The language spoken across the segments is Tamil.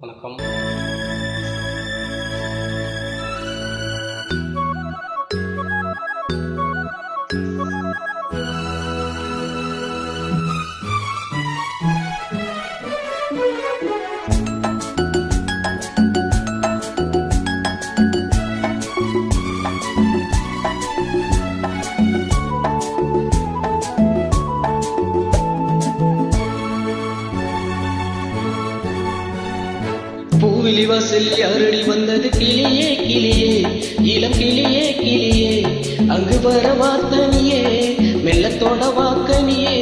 வணக்கம். பூவிலி வாசல் யாரடி வந்தது? கிளியே கிளியே, இளம் கிளியே கிளியே, அங்கு வர வார்த்தனியே, மெல்லத்தோட வாக்கனியே,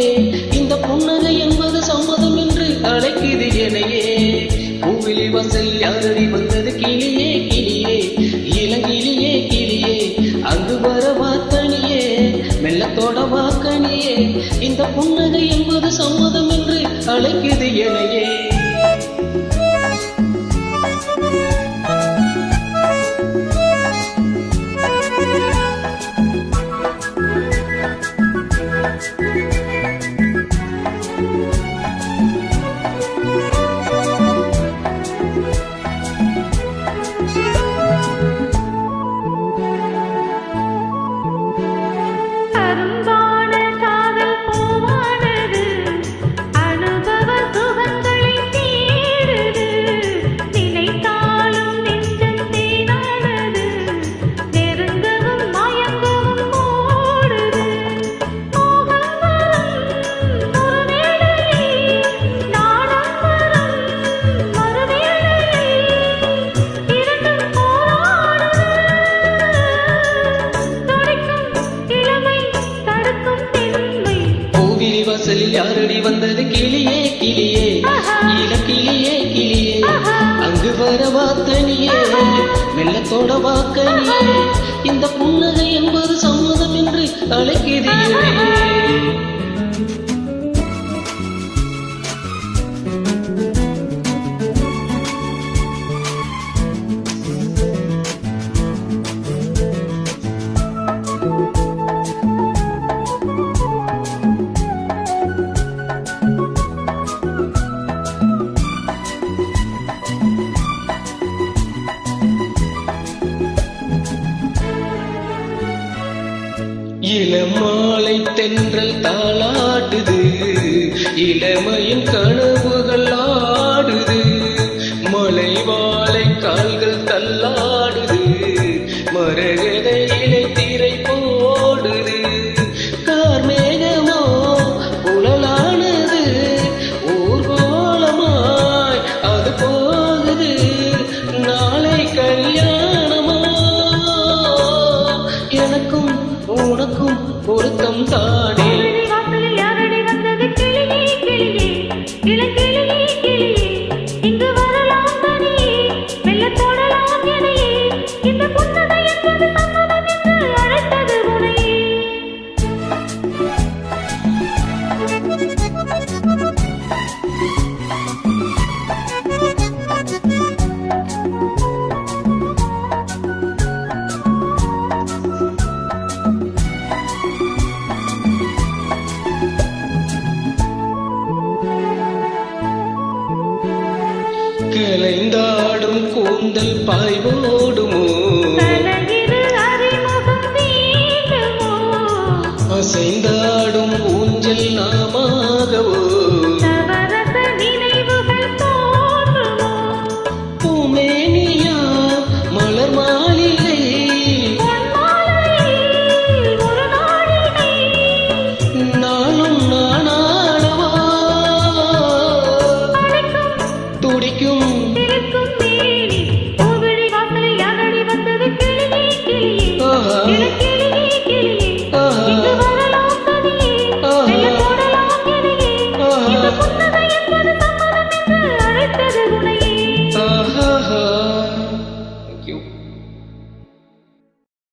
இந்த புன்னகை என்பது சம்மதம் என்று அழைக்குது எனையே. பூவிலி வாசல் யாரடி வந்தது? கிளியே கிளியே, இளங்கிளியே கிளியே, அங்கு வர வார்த்தனியே, மெல்லத்தோட வாக்கனியே, இந்த புன்னகை என்பது சம்மதம் என்று அழைக்குது எனையே. வாசலில் யாரடி வந்தது? கிளியே கிளியே, இளக்கிளியே கிளியே, அங்கு வர வாத்தனியே, மெல்லத்தோட வாக்கனியே, இந்த புன்னகை என்பது சம்மதம் என்று அழைக்குது. இளமாலை தென்றல் தாளாடுது, இளமையின் கனவுகள் ஆடுது, மலை வாழை கால்கள் தள்ளாடுது, மரகத இலை திரை போடுது, கார்மேகமோ புலலானது, ஊர்கோலமாய் அது போகுது, நாளை கல்யாணமா, எனக்கும் உனக்கும் பொருத்தம் தானே. யாரடி வந்தது? கிளியே கிளியே, இளங்கிளியே கிளியே, இங்கு வரலாம் தனியே, மெல்ல தொடலாம் எனையே, இந்த புன்னகை என்பது சம்மதம் என்று அழைத்தது உனையே. கலைந்தாடும் கூந்தல் பாய்வோடுமோ,